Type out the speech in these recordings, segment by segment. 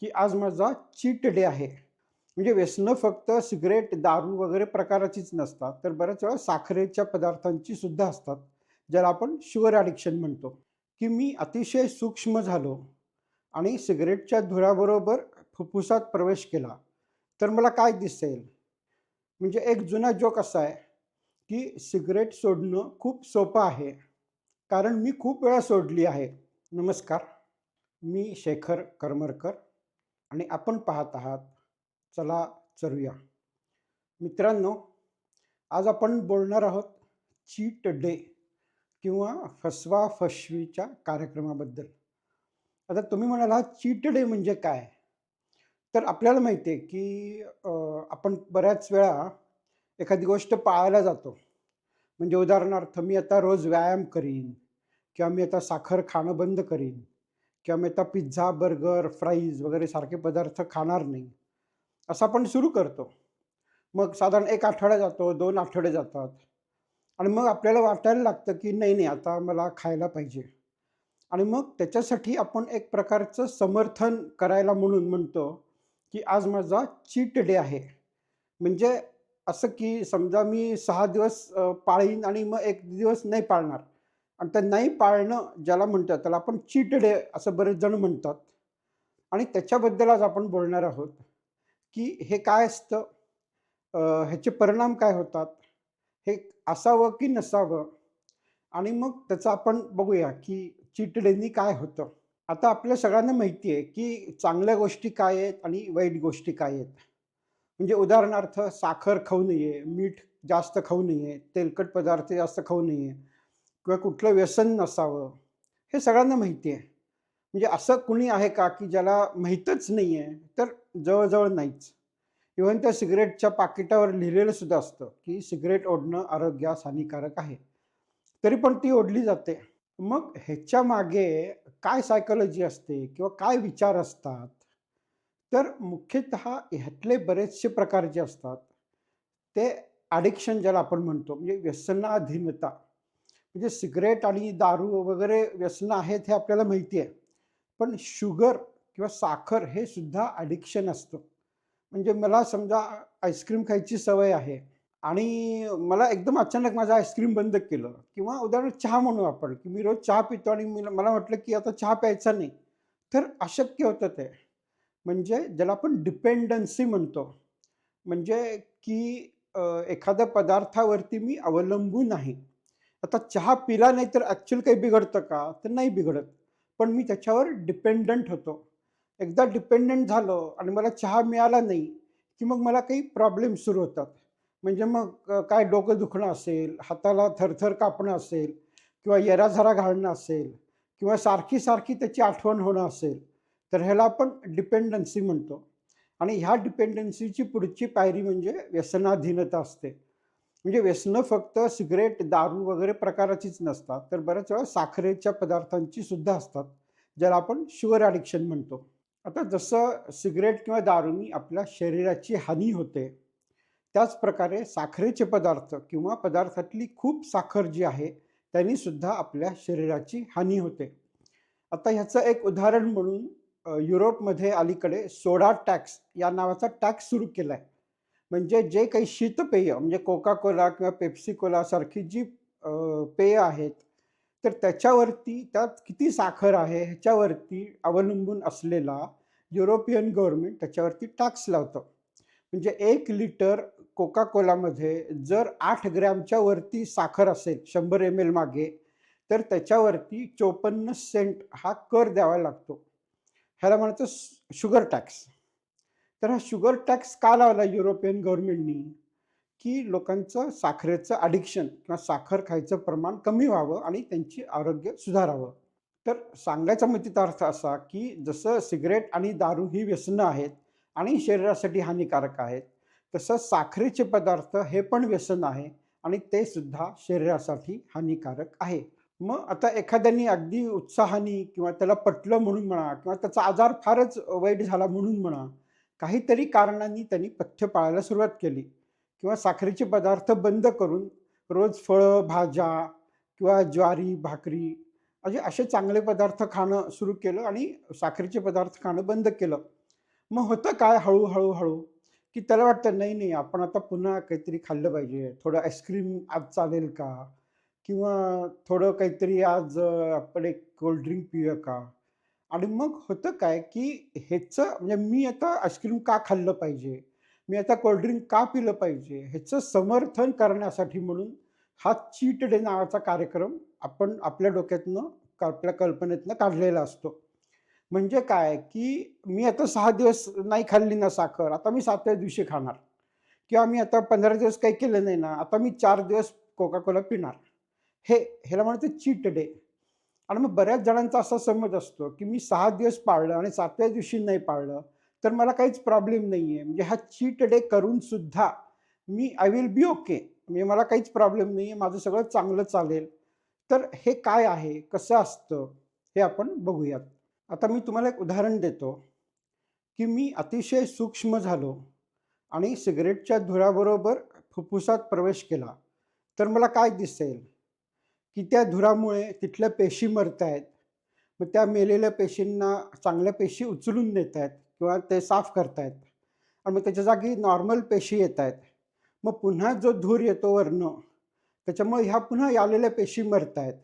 की आज माझा चीट डे आहे. म्हणजे व्यसनं फक्त सिगारेट, दारू वगैरे प्रकाराचीच नसतात, तर बऱ्याच वेळा साखरेच्या पदार्थांची सुद्धा असतात, ज्याला आपण शुगर ॲडिक्शन म्हणतो. की मी अतिशय सूक्ष्म झालो आणि सिगारेटच्या धुराबरोबर फुफ्फुसात प्रवेश केला, तर मला काय दिसेल? म्हणजे एक जुना जोक असा आहे, की सिगारेट सोडणं खूप सोपं आहे, कारण मी खूप वेळा सोडली आहे. नमस्कार, मी शेखर करमरकर आणि आपण पाहत आहात चला चलूया. मित्रांनो, आज आपण बोलणार आहोत चीट डे किंवा फसवा-फसवीच्या कार्यक्रमाबद्दल. आता तुम्ही म्हणाल हा चीट डे म्हणजे काय? तर आपल्याला माहिती आहे, की आपण बऱ्याच वेळा एखादी गोष्ट पाळायला जातो. म्हणजे उदाहरणार्थ मी आता रोज व्यायाम करीन किंवा मी आता साखर खाणं बंद करीन किंवा मी आता पिझ्झा, बर्गर, फ्राईज वगैरे सारखे पदार्थ खाणार नाही. असं आपण सुरू करतो. मग साधारण 1 आठवडा जातो, 2 आठवडे जातात आणि मग आपल्याला वाटायला लागतं, की नाही, नाही आता मला खायला पाहिजे. आणि मग त्याच्यासाठी आपण एक प्रकारचं समर्थन करायला म्हणून म्हणतो, की आज माझा चीट डे आहे. म्हणजे असं की समजा मी 6 दिवस पाळीन आणि मग 1 दिवस नाही पाळणार आणि ते नाही पाळणं ज्याला म्हणतात त्याला आपण चीट डे असं बरेच जण म्हणतात. आणि त्याच्याबद्दल आज आपण बोलणार आहोत, की हे काय असतं? ह्याचे परिणाम काय होतात? हे असावं की नसावं? आणि मग त्याचं आपण बघूया, की चीट डेनी काय होतं? आता आपल्या सगळ्यांना माहिती आहे, की चांगल्या गोष्टी काय आहेत आणि वाईट गोष्टी काय आहेत. म्हणजे उदाहरणार्थ साखर खाऊ नये, मीठ जास्त खाऊ नये, तेलकट पदार्थ जास्त खाऊ नये किंवा कुठलं व्यसन नसावं, हे सगळ्यांना माहिती आहे. म्हणजे असं कुणी आहे का, की ज्याला माहीतच नाही आहे? तर जवळ नाहीच. इव्हन त्या सिगारेटच्या पाकिटावर लिहिलेलं सुद्धा असतं, की सिगारेट ओढणं आरोग्यास हानिकारक आहे. तरी पण ती ओढली जाते. मग ह्याच्यामागे काय सायकॉलॉजी असते किंवा काय विचार असतात? तर मुख्यतः ह्यातले बरेचसे प्रकार जे असतात, ते ॲडिक्शन ज्याला आपण म्हणतो, म्हणजे व्यसनाधीनता. म्हणजे सिगारेट आणि दारू वगैरे व्यसनं आहेत हे आपल्याला माहिती आहे. पण शुगर किंवा साखर हे सुद्धा ॲडिक्शन असतं. म्हणजे मला समजा आईस्क्रीम खायची सवय आहे आणि मला एकदम अचानक माझं आईस्क्रीम बंद केलं किंवा उदाहरणार्थ चहा म्हणू आपण, की मी रोज चहा पितो आणि मला वाटलं, की आता चहा प्यायचा नाही. तर अशक्य होतं ते. म्हणजे ज्याला आपण डिपेंडन्सी म्हणतो. म्हणजे की एखाद्या पदार्थावरती मी अवलंबून आहे. आता चहा पिला नाही तर ॲक्चुअल काही बिघडतं का? तर नाही बिघडत. पण मी त्याच्यावर डिपेंडंट होतो. एकदा डिपेंडंट झालो आणि मला चहा मिळाला नाही, की मग मला काही प्रॉब्लेम सुरू होतात. म्हणजे मग काय डोकं दुखणं असेल, हाताला थरथर कापणं असेल किंवा येराझारा घालणं असेल किंवा सारखी-सारखी त्याची आठवण होणं असेल, तर ह्याला आपण डिपेंडन्सी म्हणतो. आणि ह्या डिपेंडन्सीची पुढची पायरी म्हणजे व्यसनाधीनता असते. म्हणजे व्यसनं फक्त सिगारेट, दारू वगैरे प्रकाराचीच नसतात, तर बऱ्याच वेळा साखरेच्या पदार्थांची सुद्धा असतात, ज्याला आपण शुगर ॲडिक्शन म्हणतो. आता जसं सिगारेट किंवा दारूनी आपल्या शरीराची हानी होते, त्याच प्रकारे साखरेचे पदार्थ किंवा पदार्थातली खूप साखर जी आहे, त्यांनी सुद्धा आपल्या शरीराची हानी होते. आता ह्याचं एक उदाहरण म्हणून युरोपमध्ये अलीकडे सोडा टॅक्स या नावाचा टॅक्स सुरू केलाय. म्हणजे जे काही शीतपेय म्हणजे कोका कोला किंवा पेप्सी कोला सारखी जी पेय आहेत, तर त्याच्यावरती त्यात किती साखर आहे ह्याच्यावरती अवलंबून असलेला युरोपियन गव्हर्नमेंट त्याच्यावरती टॅक्स लावतं. म्हणजे 1 लिटर कोका कोलामध्ये जर 8 ग्रॅमच्या वरती साखर असेल 100 एम-एल मागे, तर त्याच्यावरती 54 सेंट हा कर द्यावा लागतो. ह्याला म्हणायचं शुगर टॅक्स. तर हा शुगर टॅक्स का लावला युरोपियन गव्हर्नमेंटनी? की लोकांचं साखरेचं ॲडिक्शन किंवा साखर खायचं प्रमाण कमी व्हावं आणि त्यांची आरोग्य सुधारावं. तर सांगायचा मग अर्थ असा, की जसं सिगारेट आणि दारू ही व्यसनं आहेत आणि शरीरासाठी हानिकारक आहेत, तसं साखरेचे पदार्थ हे पण व्यसन आहे आणि ते सुद्धा शरीरासाठी हानिकारक आहे. मग आता एखाद्याने अगदी उत्साहाने किंवा त्याला पटलं म्हणून म्हणा किंवा त्याचा आजार फारच वाईट झाला म्हणून म्हणा, काहीतरी कारणांनी त्यांनी पथ्य पाळायला सुरुवात केली किंवा साखरेचे पदार्थ बंद करून रोज फळं, भाज्या किंवा ज्वारी, भाकरी म्हणजे असे चांगले पदार्थ खाणं सुरू केलं आणि साखरेचे पदार्थ खाणं बंद केलं. मग होतं काय हळू, की त्याला वाटतं नाही, नाही आपण आता पुन्हा काहीतरी खाल्लं पाहिजे. थोडं आईस्क्रीम आज चालेल का? किंवा थोडं काहीतरी आज आपण एक कोल्ड ड्रिंक पिऊया का? आणि मग होतं काय, की ह्याचं म्हणजे मी आता आईस्क्रीम का खाल्लं पाहिजे? मी आता कोल्ड ड्रिंक का पिलं पाहिजे? ह्याचं समर्थन करण्यासाठी म्हणून हा चीट डे नावाचा कार्यक्रम आपण आपल्या डोक्यातनं, आपल्या कल्पनेतनं काढलेला असतो. म्हणजे काय, की मी आता 6 दिवस नाही खाल्ली ना साखर, आता मी 7व्या दिवशी खाणार किंवा मी आता 15 दिवस काही केलं नाही ना, आता मी 4 दिवस कोका कोला पिणार. हे ह्याला म्हणतात चीट डे. आणि मग बऱ्याच जणांचा असा समज असतो, की मी 6 दिवस पाळलं आणि 7व्या दिवशी नाही पाळलं, तर मला काहीच प्रॉब्लेम नाहीये. म्हणजे हा चीट डे करून सुद्धा मी आय विल बी ओके. म्हणजे मला काहीच प्रॉब्लेम नाहीये. माझं सगळं चांगलं चालेल. तर हे काय आहे? कसं असतं? हे आपण बघूयात. आता मी तुम्हाला एक उदाहरण देतो, की मी अतिशय सूक्ष्म झालो आणि सिगारेटच्या धुराबरोबर फुफ्फुसात प्रवेश केला. तर मला काय दिसेल, की त्या धुरामुळे तिथल्या पेशी मरतायत. मग त्या मेलेल्या पेशींना चांगल्या पेशी उचलून देतायत किंवा ते साफ करतायत आणि मग त्याच्या जागी नॉर्मल पेशी येतायत. मग पुन्हा जो धूर येतो वरनं, त्याच्यामुळे ह्या पुन्हा आलेल्या पेशी मरतायत.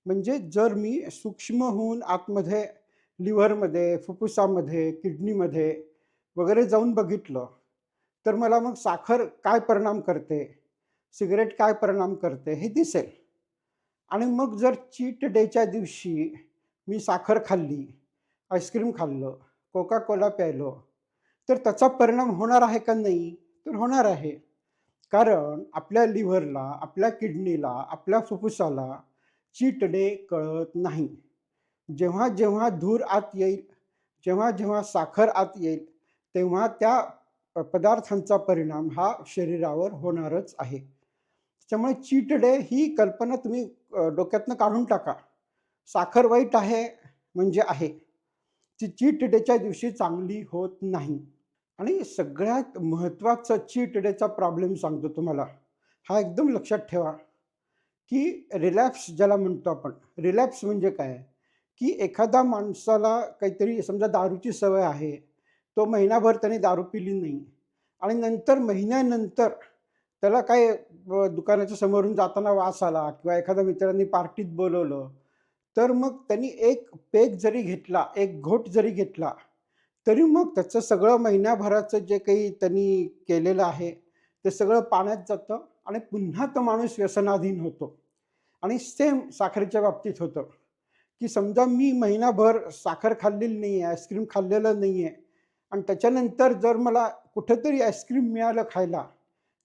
म्हणजे जर मी सूक्ष्म होऊन आतमध्ये लिव्हरमध्ये, फुफ्फुसामध्ये, किडनीमध्ये वगैरे जाऊन बघितलं, तर मला मग साखर काय परिणाम करते, सिगारेट काय परिणाम करते हे दिसेल. आणि मग जर चीट डेच्या दिवशी मी साखर खाल्ली, आईस्क्रीम खाल्लं, कोका कोला प्यायलो, तर त्याचा परिणाम होणार आहे का नाही? तर होणार आहे. कारण आपल्या लिव्हरला, आपल्या किडनीला, आपल्या फुफ्फुसाला चीट डे कळत नाही. जेव्हा धूर आत येईल, जेव्हा साखर आत येईल, तेव्हा त्या पदार्थांचा परिणाम हा शरीरावर होणारच आहे. त्याच्यामुळे चीट डे ही कल्पना तुम्ही डोक्यातनं काढून टाका. साखर वाईट आहे म्हणजे आहे. ती चीट डेच्या दिवशी चांगली होत नाही. आणि सगळ्यात महत्त्वाचा चीट डेचा प्रॉब्लेम सांगतो तुम्हाला. हा एकदम लक्षात ठेवा, की रिलॅप्स ज्याला म्हणतो आपण. रिलॅप्स म्हणजे काय? की एखाद्या माणसाला काहीतरी समजा दारूची सवय आहे. तो महिनाभर त्याने दारू पिली नाही आणि नंतर महिन्यानंतर त्याला काय दुकानाच्या समोरून जाताना वास आला किंवा एखाद्या मित्रांनी पार्टीत बोलवलं, तर मग त्यांनी एक पेग जरी घेतला, एक घोट जरी घेतला, तरी मग त्याचं सगळं महिन्याभराचं जे काही त्यांनी केलेलं आहे, ते सगळं पाण्यात जातं आणि पुन्हा तो माणूस व्यसनाधीन होतो. आणि सेम साखरेच्या बाबतीत होतं, की समजा मी महिनाभर साखर खाल्लेली नाही आहे, आईस्क्रीम खाल्लेलं नाही आहे आणि त्याच्यानंतर जर मला कुठेतरी आईस्क्रीम मिळालं खायला,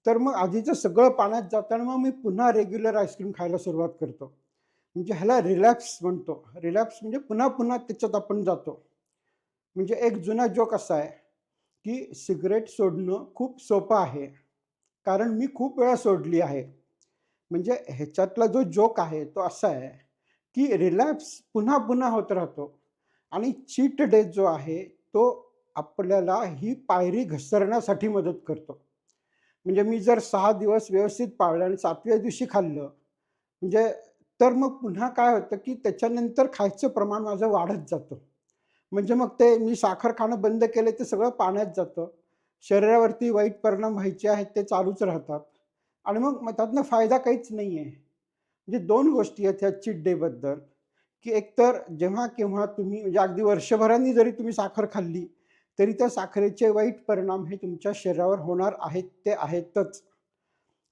तर मग आधीचं सगळं पाण्यात जातं आणि मग मी पुन्हा रेग्युलर आईस्क्रीम खायला सुरुवात करतो. म्हणजे ह्याला रिलॅप्स म्हणतो. रिलॅप्स म्हणजे पुन्हा-पुन्हा त्याच्यात आपण जातो. म्हणजे एक जुना जोक असा आहे, की सिगारेट सोडणं खूप सोपं आहे. कारण मी खूप वेळा सोडली आहे. म्हणजे ह्याच्यातला जो जोक आहे तो असा आहे, की रिलॅप्स पुन्हा-पुन्हा होत राहतो आणि चीट डे जो आहे तो आपल्याला ही पायरी घसरण्यासाठी मदत करतो. म्हणजे मी जर 6 दिवस व्यवस्थित पाळलं आणि 7व्या दिवशी खाल्लं, म्हणजे तर मग पुन्हा काय होतं, की त्याच्यानंतर खायचं प्रमाण माझं वाढत जातं. म्हणजे मग ते मी साखर खाणं बंद केलं ते सगळं पाण्यात जातं. शरीरावरती वाईट परिणाम व्हायचे आहेत ते चालूच राहतात आणि मग त्यातनं फायदा काहीच नाही आहे. म्हणजे 2 गोष्टी आहेत ह्या चीट डेबद्दल, की एकतर जेव्हा-केव्हा तुम्ही म्हणजे अगदी वर्षभराने जरी तुम्ही साखर खाल्ली, तरी त्या साखरेचे वाईट परिणाम हे तुमच्या शरीरावर होणार आहेत ते आहेतच.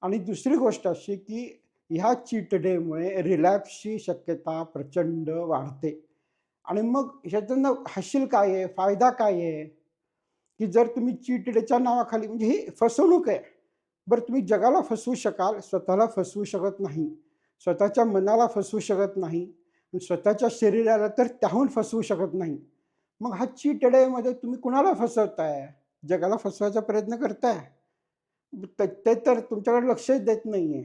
आणि दुसरी गोष्ट अशी, की ह्या चीट डेमुळे रिलॅप्सची शक्यता प्रचंड वाढते. आणि मग ह्याच्यातनं हासिल काय आहे? फायदा काय आहे? की जर तुम्ही चीट डेच्या नावाखाली म्हणजे ही फसवणूक आहे. बरं तुम्ही जगाला फसवू शकाल, स्वतःला फसवू शकत नाही. स्वतःच्या मनाला फसवू शकत नाही. आणि स्वतःच्या शरीराला तर त्याहून फसवू शकत नाही. मग हा चीट डेमध्ये तुम्ही कुणाला फसवताय? जगाला फसवायचा प्रयत्न करताय? ते तर तुमच्याकडे लक्षच देत नाहीये.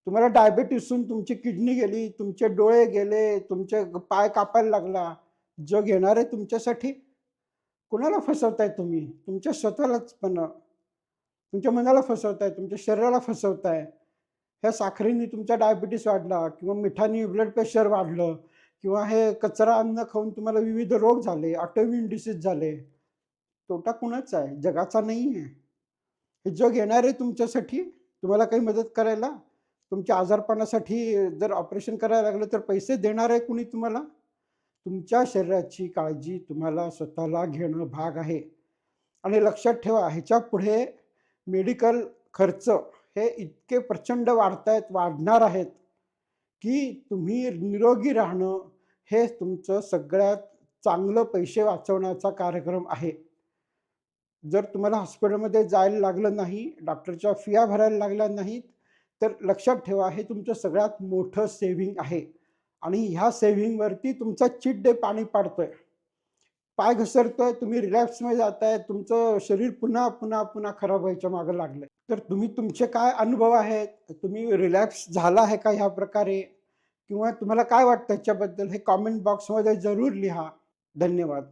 तुम्हाला डायबिटीसहून तुमची किडनी गेली, तुमचे डोळे गेले, तुमचे पाय कापायला लागला. जग येणार आहे तुमच्यासाठी? कुणाला फसवताय तुम्ही? तुमच्या स्वतःलाच पण तुमच्या मनाला फसवताय, तुमच्या शरीराला फसवताय. ह्या साखरेने तुमचा डायबिटीस वाढला किंवा मिठाने ब्लड प्रेशर वाढलं किंवा हे कचरा अन्न खाऊन तुम्हाला विविध रोग झाले, ऑटोइम्यून डिसीज झाले. तोटा कुणाचा आहे? जगाचा नाही आहे. हे जग येणार आहे तुमच्यासाठी, तुम्हाला काही मदत करायला. तुमच्या आजारपणासाठी जर ऑपरेशन करायला लागलं तर पैसे देणार आहे कुणी तुम्हाला? तुमच्या शरीराची काळजी तुम्हाला स्वतःला घेणं भाग आहे. आणि लक्षात ठेवा ह्याच्यापुढे मेडिकल खर्च हे इतके प्रचंड वाढणार आहेत, की तुम्ही निरोगी राहणं हे तुमचं सगळ्यात चांगलं पैसे वाचवण्याचा कार्यक्रम आहे. जर तुम्हाला हॉस्पिटलमध्ये जायला लागलं नाही, डॉक्टरच्या फिया भरायला लागल्या नाहीत, तर लक्षात ठेवा हे तुमचं सगळ्यात मोठं सेव्हिंग आहे. आणि ह्या सेव्हिंगवरती तुमचा चीट डे पाणी पाडतोय. पाय घसरतोय, तुम्ही रिलॅक्समध्ये जाताय, तुमचं शरीर पुन्हा खराब व्हायच्या मागे लागलंय. तर तुम्ही तुमचे काय अनुभव आहेत? तुम्ही रिलॅक्स झाला आहे का ह्या प्रकारे? किंवा तुम्हाला काय वाटतं याच्याबद्दल हे कमेंट बॉक्समध्ये जरूर लिहा. धन्यवाद.